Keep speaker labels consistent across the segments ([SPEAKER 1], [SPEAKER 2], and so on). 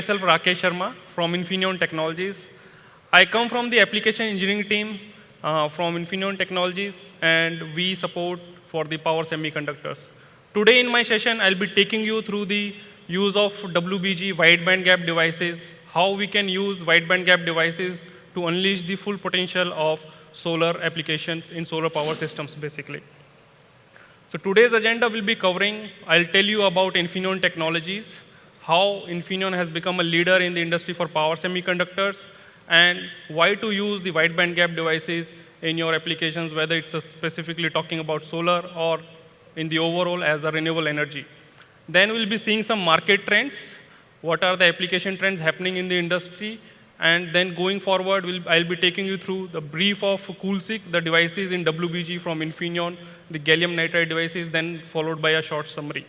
[SPEAKER 1] myself Rakesh Sharma from Infineon Technologies. I come from the application engineering team from Infineon Technologies, and we support for the power semiconductors. Today in my session, I'll be taking you through the use of WBG wide band gap devices, how we can use wide band gap devices to unleash the full potential of solar applications in solar power systems, basically. So today's agenda will be covering, I'll tell you about Infineon Technologies, how Infineon has become a leader in the industry for power semiconductors, and why to use the wide band gap devices in your applications, whether it's specifically talking about solar or in the overall as a renewable energy. Then we'll be seeing some market trends, what are the application trends happening in the industry, and then going forward, I'll be taking you through the brief of CoolSiC, the devices in WBG from Infineon, the gallium nitride devices, then followed by a short summary.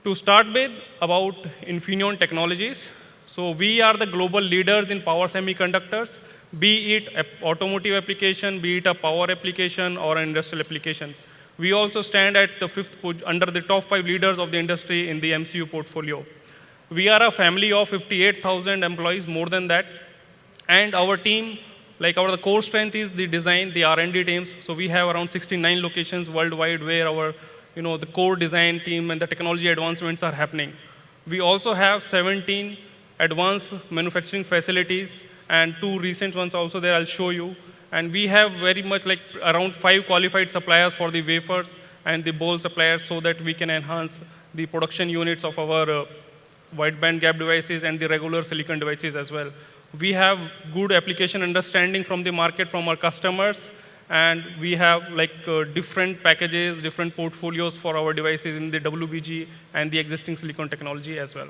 [SPEAKER 1] To start with, about Infineon Technologies. So we are the global leaders in power semiconductors, be it an automotive application, be it a power application or industrial applications. We also stand at the under the top 5 leaders of the industry in the MCU portfolio. We are a family of 58,000 employees, more than that. And our team, the core strength is the design, the R&D teams. So we have around 69 locations worldwide where our, the core design team and the technology advancements are happening. We also have 17 advanced manufacturing facilities and 2 recent ones also there I'll show you. And we have very much around 5 qualified suppliers for the wafers and the ball suppliers so that we can enhance the production units of our wide band gap devices and the regular silicon devices as well. We have good application understanding from the market from our customers, and we have different packages, different portfolios for our devices in the WBG and the existing silicon technology as well.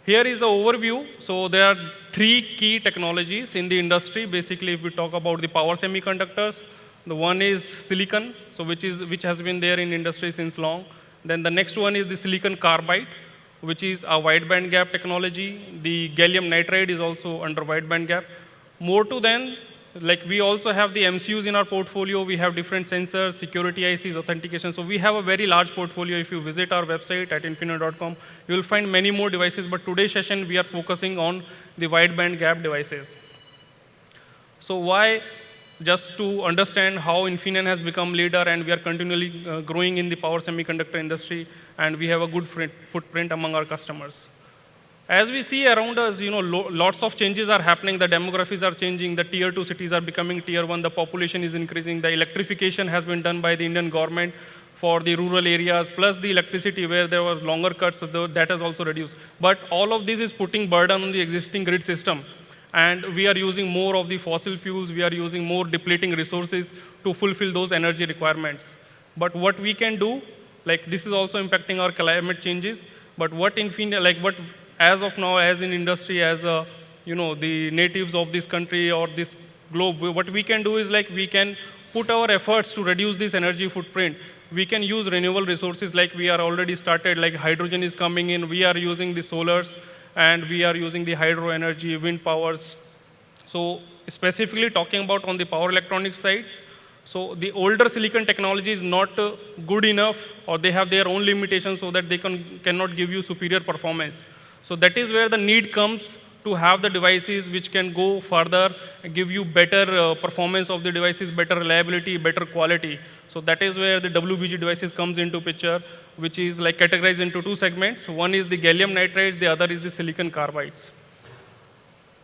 [SPEAKER 1] Here is an overview. So there are 3 key technologies in the industry. Basically, if we talk about the power semiconductors, the one is silicon, so which has been there in industry since long. Then the next one is the silicon carbide, which is a wide band gap technology. The gallium nitride is also under wide band gap. More to then, we also have the MCUs in our portfolio. We have different sensors, security ICs, authentication. So we have a very large portfolio. If you visit our website at infineon.com, you will find many more devices. But today's session, we are focusing on the wide band gap devices. So why? Just to understand how Infineon has become leader, and we are continually growing in the power semiconductor industry, and we have a good footprint among our customers. As we see around us, lots of changes are happening. The demographics are changing. The tier 2 cities are becoming tier 1. The population is increasing. The electrification has been done by the Indian government for the rural areas, plus the electricity where there were longer cuts, so that has also reduced. But all of this is putting burden on the existing grid system. And we are using more of the fossil fuels. We are using more depleting resources to fulfill those energy requirements. But what we can do, this is also impacting our climate changes. But what Infineon, as of now, as in industry, as the natives of this country or this globe, what we can do is we can put our efforts to reduce this energy footprint. We can use renewable resources we are already started, hydrogen is coming in. We are using the solars, and we are using the hydro energy, wind powers. So specifically talking about on the power electronics sides, so the older silicon technology is not good enough, or they have their own limitations so that they cannot give you superior performance. So that is where the need comes to have the devices which can go further and give you better performance of the devices, better reliability, better quality. So that is where the WBG devices comes into picture, which is categorized into 2 segments. One is the gallium nitrides, the other is the silicon carbides.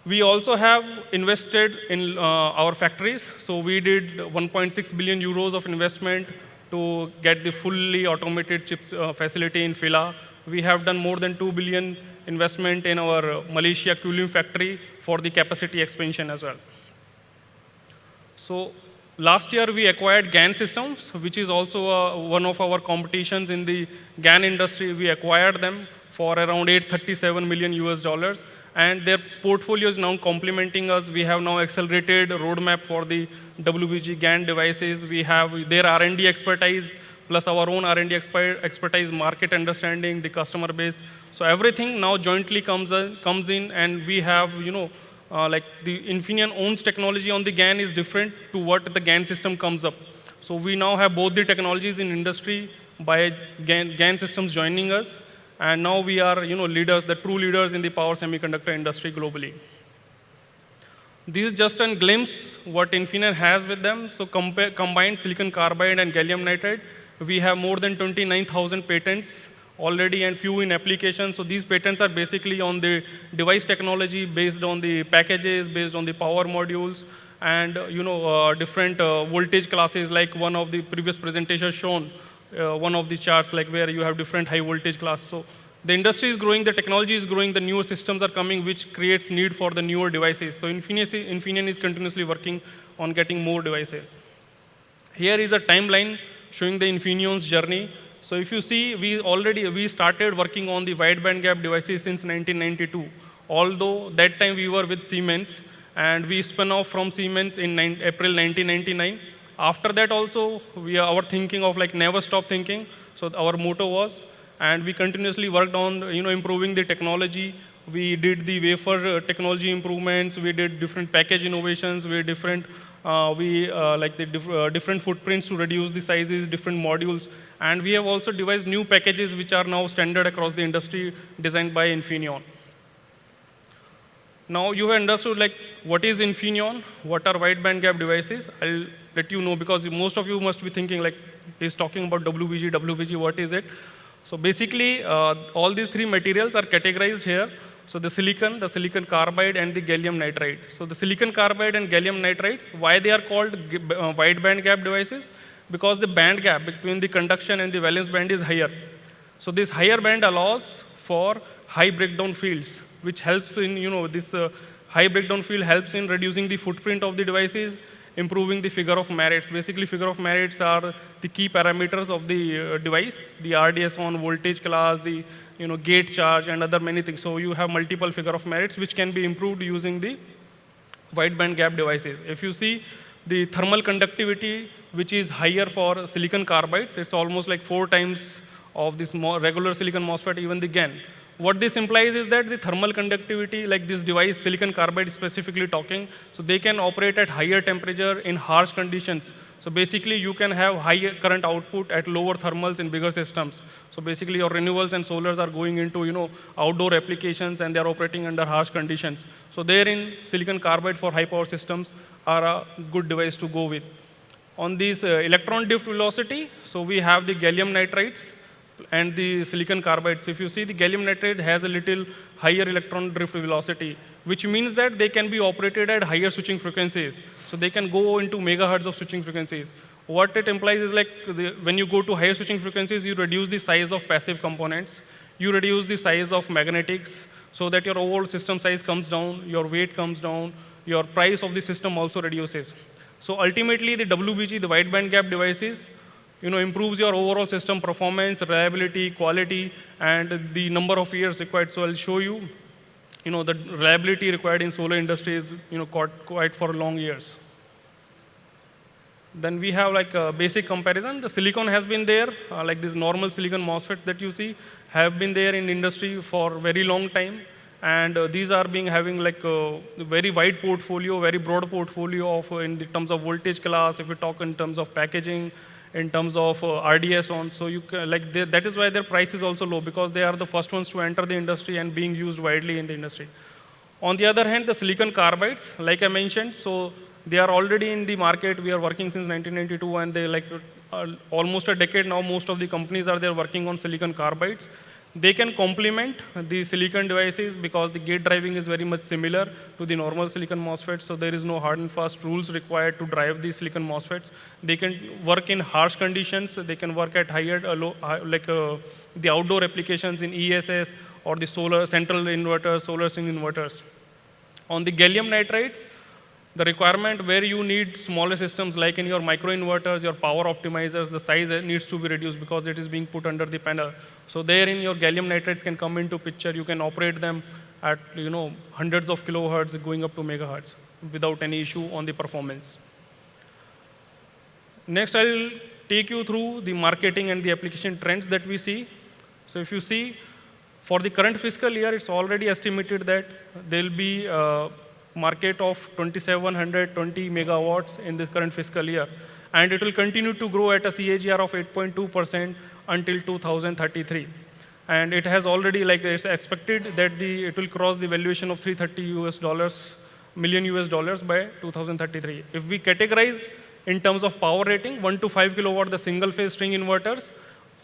[SPEAKER 1] We also have invested in our factories. So we did 1.6 billion euros of investment to get the fully automated chips facility in Fila. We have done more than 2 billion investment in our Malaysia Kulim factory for the capacity expansion as well. So last year we acquired GaN Systems, which is also one of our competitions in the GaN industry. We acquired them for around 837 million US dollars, and their portfolio is now complementing us. We have now accelerated roadmap for the WBG GaN devices. We have their R&D expertise plus our own R&D expertise, market understanding, the customer base. So everything now jointly comes in, and we have, the Infineon owns technology on the GaN is different to what the GaN system comes up. So we now have both the technologies in industry by GaN Systems joining us. And now we are, leaders, the true leaders in the power semiconductor industry globally. This is just a glimpse what Infineon has with them. So combined silicon carbide and gallium nitride, we have more than 29,000 patents already and few in application. So these patents are basically on the device technology, based on the packages, based on the power modules, and different voltage classes, like one of the previous presentations shown, one of the charts, like where you have different high voltage class. So the industry is growing, the technology is growing, the newer systems are coming, which creates need for the newer devices. So Infineon is continuously working on getting more devices. Here is a timeline showing the Infineon's journey. So if you see, we started working on the wide band gap devices since 1992. Although that time we were with Siemens, and we spun off from Siemens in April 1999. After that also, our thinking of like never stop thinking. So our motto was, and we continuously worked on improving the technology. We did the wafer technology improvements. We did different package innovations. We different different footprints to reduce the sizes, different modules, and we have also devised new packages which are now standard across the industry, designed by Infineon. Now you have understood like what is Infineon, what are wide band gap devices. I'll let you know, because most of you must be thinking like he's talking about WBG, what is it? So basically, all these three materials are categorized here. So the silicon carbide, and the gallium nitride. So the silicon carbide and gallium nitrides, why they are called wide band gap devices? Because the band gap between the conduction and the valence band is higher. So this higher band allows for high breakdown fields, which helps in, this high breakdown field helps in reducing the footprint of the devices, improving the figure of merits. Basically, figure of merits are the key parameters of the device, the RDS on voltage class, the gate charge, and other many things. So you have multiple figure of merits which can be improved using the wide band gap devices. If you see the thermal conductivity, which is higher for silicon carbides, it's almost like 4 times of this regular silicon MOSFET, even the GaN. What this implies is that the thermal conductivity, like this device, silicon carbide specifically talking, so they can operate at higher temperature in harsh conditions. So basically, you can have higher current output at lower thermals in bigger systems. So basically, your renewables and solars are going into outdoor applications, and they are operating under harsh conditions. So therein, silicon carbide for high power systems are a good device to go with. On this electron drift velocity, so we have the gallium nitrides and the silicon carbides. If you see, the gallium nitride has a little higher electron drift velocity, which means that they can be operated at higher switching frequencies. So they can go into megahertz of switching frequencies. What it implies is like when you go to higher switching frequencies, you reduce the size of passive components, you reduce the size of magnetics, so that your overall system size comes down, your weight comes down, your price of the system also reduces. So ultimately, the WBG, the wide band gap devices, improves your overall system performance, reliability, quality, and the number of years required. So I'll show you, the reliability required in solar industry is, quite for long years. Then we have like a basic comparison. The silicon has been there, like these normal silicon MOSFETs that you see have been there in industry for very long time. And these are having like a very wide portfolio, very broad portfolio of in the terms of voltage class, if we talk in terms of packaging, in terms of RDS on. So you can, that is why their price is also low, because they are the first ones to enter the industry and being used widely in the industry. On the other hand, the silicon carbides, like I mentioned, so they are already in the market. We are working since 1992, and they almost a decade now. Most of the companies are there working on silicon carbides. They can complement the silicon devices because the gate driving is very much similar to the normal silicon MOSFETs, so there is no hard and fast rules required to drive the silicon MOSFETs. They can work in harsh conditions. They can work at higher, the outdoor applications in ESS or the solar central inverters, solar sink inverters. On the gallium nitrides, the requirement where you need smaller systems, like in your microinverters, your power optimizers, the size needs to be reduced because it is being put under the panel. So therein your gallium nitrides can come into picture. You can operate them at hundreds of kilohertz going up to megahertz without any issue on the performance. Next, I'll take you through the marketing and the application trends that we see. So if you see, for the current fiscal year, it's already estimated that there'll be market of 2,720 megawatts in this current fiscal year. And it will continue to grow at a CAGR of 8.2% until 2033. and it has already, like, it's expected that it will cross the valuation of 330 US dollars, million US dollars by 2033. If we categorize in terms of power rating, 1 to 5 kilowatt, the single phase string inverters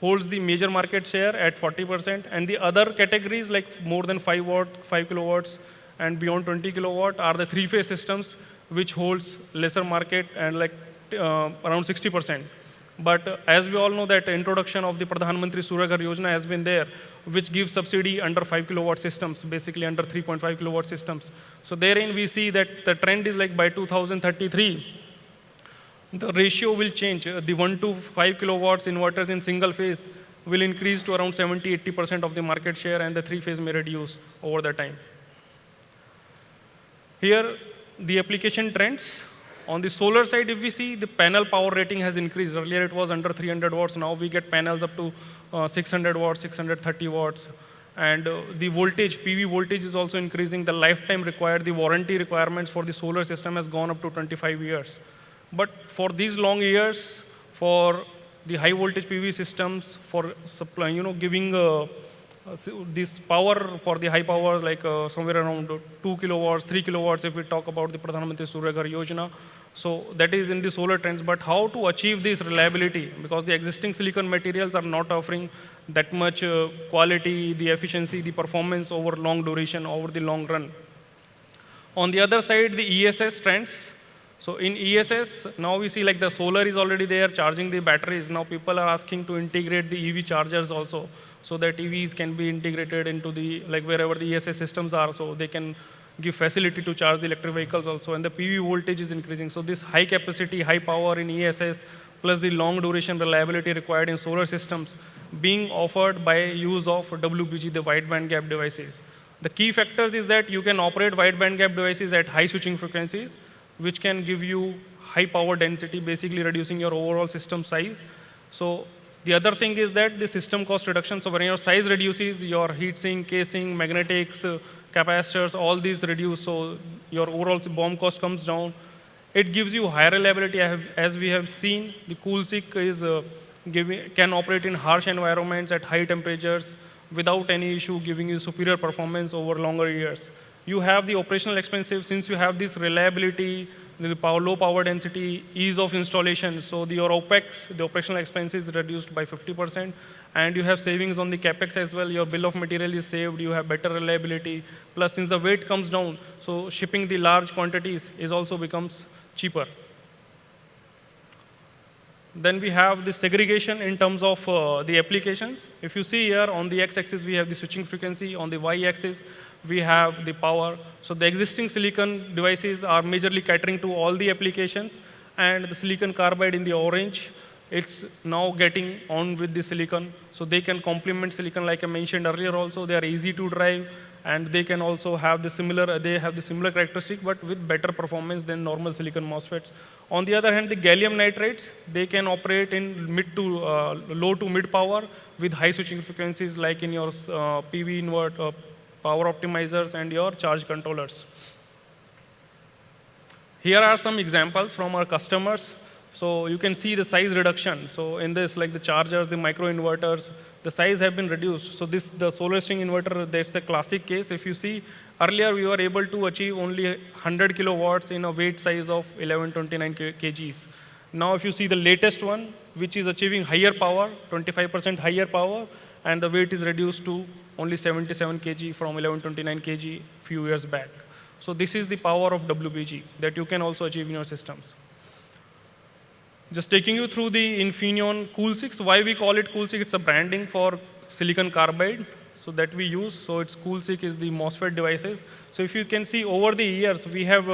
[SPEAKER 1] holds the major market share at 40%, and the other categories like more than 5 watt, 5 kilowatts, and beyond 20 kilowatt are the three phase systems, which holds lesser market and like around 60%. But as we all know that introduction of the Pradhan Mantri Surya Ghar Yojana has been there, which gives subsidy under 5 kilowatt systems, basically under 3.5 kilowatt systems. So therein we see that the trend is like by 2033, the ratio will change. The 1 to 5 kilowatts inverters in single phase will increase to around 70-80% of the market share, and the three phase may reduce over the time. Here, the application trends. On the solar side, if we see, the panel power rating has increased. Earlier it was under 300 watts. Now we get panels up to 600 watts, 630 watts. And the voltage, PV voltage is also increasing. The lifetime required, the warranty requirements for the solar system has gone up to 25 years. But for these long years, for the high voltage PV systems, for supply, giving this power for the high power, like somewhere around 2 kilowatts, 3 kilowatts, if we talk about the Pradhan Mantri Surya Ghar Yojana. So that is in the solar trends. But how to achieve this reliability? Because the existing silicon materials are not offering that much quality, the efficiency, the performance over long duration, over the long run. On the other side, the ESS trends. So in ESS, now we see like the solar is already there, charging the batteries. Now people are asking to integrate the EV chargers also, so that EVs can be integrated into the, like wherever the ESS systems are, so they can give facility to charge the electric vehicles also. And the PV voltage is increasing. So this high capacity, high power in ESS, plus the long duration reliability required in solar systems being offered by use of WBG, the wide band gap devices. The key factors is that you can operate wide band gap devices at high switching frequencies, which can give you high power density, basically reducing your overall system size. So the other thing is that the system cost reduction. So when your size reduces, your heat sink, casing, magnetics, capacitors, all these reduce. So your overall BOM cost comes down. It gives you higher reliability. As we have seen, the CoolSiC is can operate in harsh environments at high temperatures without any issue, giving you superior performance over longer years. You have the operational expenses, since you have this reliability, the low power density, ease of installation. So your OPEX, the operational expenses, reduced by 50%, and you have savings on the CapEx as well. Your bill of material is saved. You have better reliability. Plus, since the weight comes down, so shipping the large quantities is also becomes cheaper. Then we have the segregation in terms of the applications. If you see here on the x-axis, we have the switching frequency. On the y-axis, we have the power. So the existing silicon devices are majorly catering to all the applications, and the silicon carbide in the orange, it's now getting on with the silicon. So they can complement silicon, like I mentioned earlier also. They are easy to drive, and they can also have the similar, characteristic, but with better performance than normal silicon MOSFETs. On the other hand, the gallium nitrates, they can operate in low to mid power with high switching frequencies, like in your PV invert, power optimizers, and your charge controllers. Here are some examples from our customers. So you can see the size reduction. So in this, like the chargers, the micro inverters, the size have been reduced. So the solar string inverter, that's a classic case. If you see, earlier we were able to achieve only 100 kilowatts in a weight size of 1129 kgs. Now if you see the latest one, which is achieving higher power, 25% higher power, and the weight is reduced to only 77 kg from 1129 kg few years back. So this is the power of WBG that you can also achieve in your systems. Just taking you through the Infineon CoolSiC. Why we call it CoolSiC? It's a branding for silicon carbide, so that we use. So it's CoolSiC is the MOSFET devices. So if you can see over the years, we have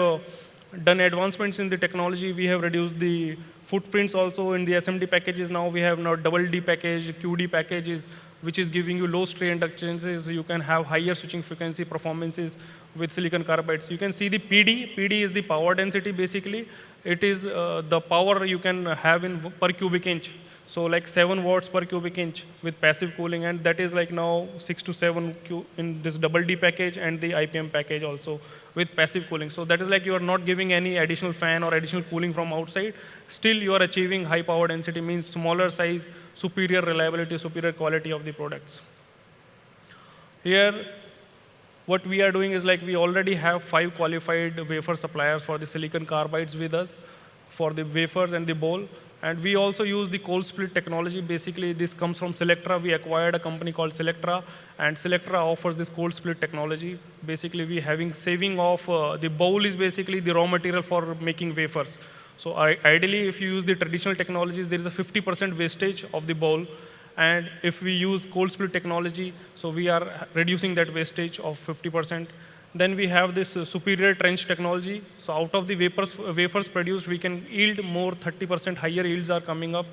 [SPEAKER 1] done advancements in the technology. We have reduced the footprints also in the SMD packages. Now we have double D package, QD packages, which is giving you low stray inductances. You can have higher switching frequency performances with silicon carbide. So you can see the PD. PD is the power density, basically. It is the power you can have in per cubic inch. So like 7 watts per cubic inch with passive cooling, and that is like now 6 to 7 in this double D package and the IPM package also with passive cooling. So that is like you are not giving any additional fan or additional cooling from outside. Still you are achieving high power density, means smaller size, superior reliability, superior quality of the products. Here, what we are doing is like we already have 5 qualified wafer suppliers for the silicon carbides with us for the wafers and the bowl. And we also use the cold split technology. Basically, this comes from Selectra. We acquired a company called Selectra, and Selectra offers this cold split technology. Basically, we having saving of the bowl is basically the raw material for making wafers. So ideally, if you use the traditional technologies, there is a 50% wastage of the bowl. And if we use cold split technology, so we are reducing that wastage of 50%. Then we have this superior trench technology. So out of the wafers produced, we can yield more, 30% higher yields are coming up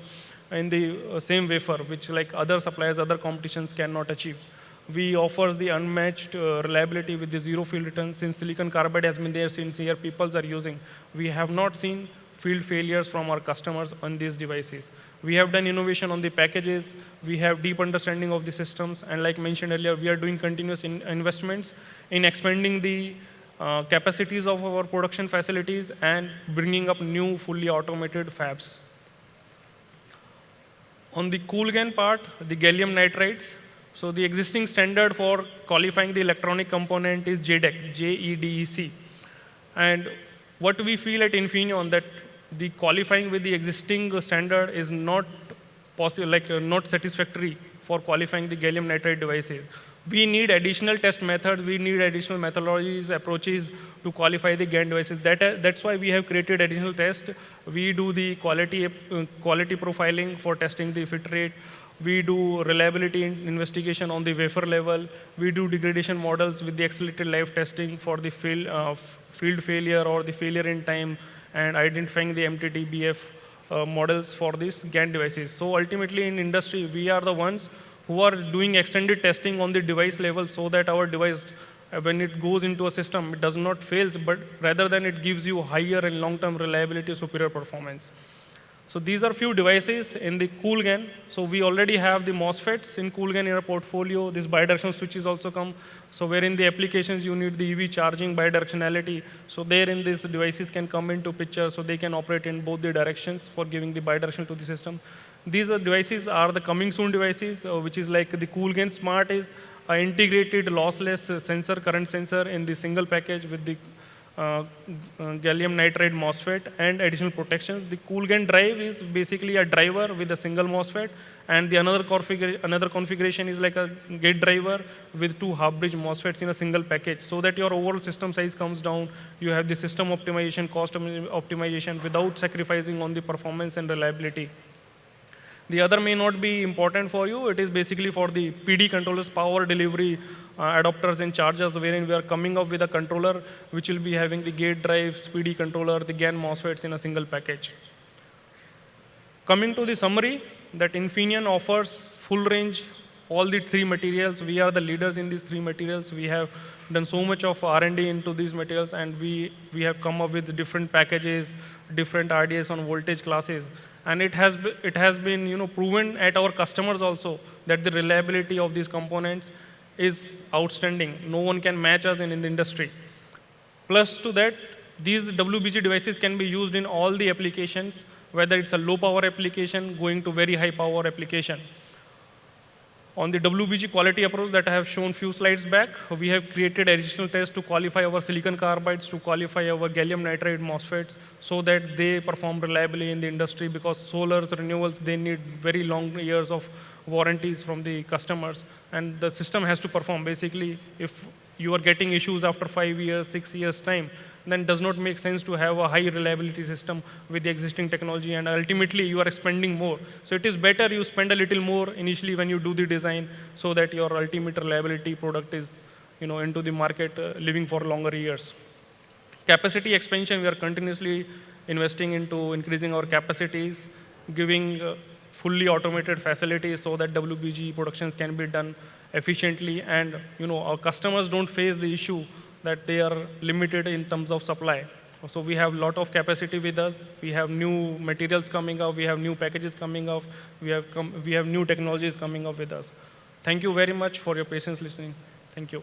[SPEAKER 1] in the same wafer, which like other suppliers, other competitions cannot achieve. We offers the unmatched reliability with the zero field return. Since silicon carbide has been there since here, people are using. We have not seen field failures from our customers on these devices. We have done innovation on the packages. We have deep understanding of the systems. And like mentioned earlier, we are doing continuous investments in expanding the capacities of our production facilities and bringing up new fully automated fabs. On the cool GaN part, the gallium nitrides. So the existing standard for qualifying the electronic component is JEDEC, JEDEC. And what we feel at Infineon that the qualifying with the existing standard is not possible, like not satisfactory for qualifying the gallium nitride devices. We need additional test methods, we need additional methodologies, approaches to qualify the GaN devices. That's why we have created additional tests. We do the quality profiling for testing the fit rate. We do reliability investigation on the wafer level. We do degradation models with the accelerated live testing for the field failure or the failure in time, and identifying the MTTBF models for these GaN devices. So ultimately in industry, we are the ones who are doing extended testing on the device level so that our device, when it goes into a system, it does not fail, but rather than it gives you higher and long-term reliability, superior performance. So these are few devices in the cool GaN. So we already have the MOSFETs in cool GaN in our portfolio. This bidirectional switches also come. So wherein the applications you need the EV charging bidirectionality. So therein these devices can come into picture so they can operate in both the directions for giving the bidirectional to the system. These devices are the coming soon devices, which is like the cool GaN Smart is an integrated lossless sensor, current sensor in the single package with the gallium nitride MOSFET and additional protections. The cool GaN drive is basically a driver with a single MOSFET, and the another configuration is like a gate driver with 2 half-bridge MOSFETs in a single package, so that your overall system size comes down. You have the system optimization, cost optimization without sacrificing on the performance and reliability. The other may not be important for you. It is basically for the PD controllers, power delivery adapters and chargers, wherein we are coming up with a controller which will be having the gate drive, PD controller, the GaN MOSFETs in a single package. Coming to the summary, that Infineon offers full range, all the 3 materials. We are the leaders in these 3 materials. We have done so much of R&D into these materials, and we have come up with different packages, different RDS on voltage classes. And it has been proven at our customers also that the reliability of these components is outstanding. No one can match us in the industry. Plus to that, these WBG devices can be used in all the applications, whether it's a low power application going to very high power application. On the WBG quality approach that I have shown few slides back, we have created additional tests to qualify our silicon carbides, to qualify our gallium nitride MOSFETs, so that they perform reliably in the industry, because solars, renewables, they need very long years of warranties from the customers, and the system has to perform. Basically, if you are getting issues after 5 years, 6 years time, then it does not make sense to have a high reliability system with the existing technology, and ultimately you are spending more. So it is better you spend a little more initially when you do the design, so that your ultimate reliability product is into the market living for longer years. Capacity expansion, we are continuously investing into increasing our capacities, giving fully automated facilities so that WBG productions can be done efficiently, and our customers don't face the issue that they are limited in terms of supply. So we have a lot of capacity with us. We have new materials coming up. We have new packages coming up. We have new technologies coming up with us. Thank you very much for your patience listening. Thank you.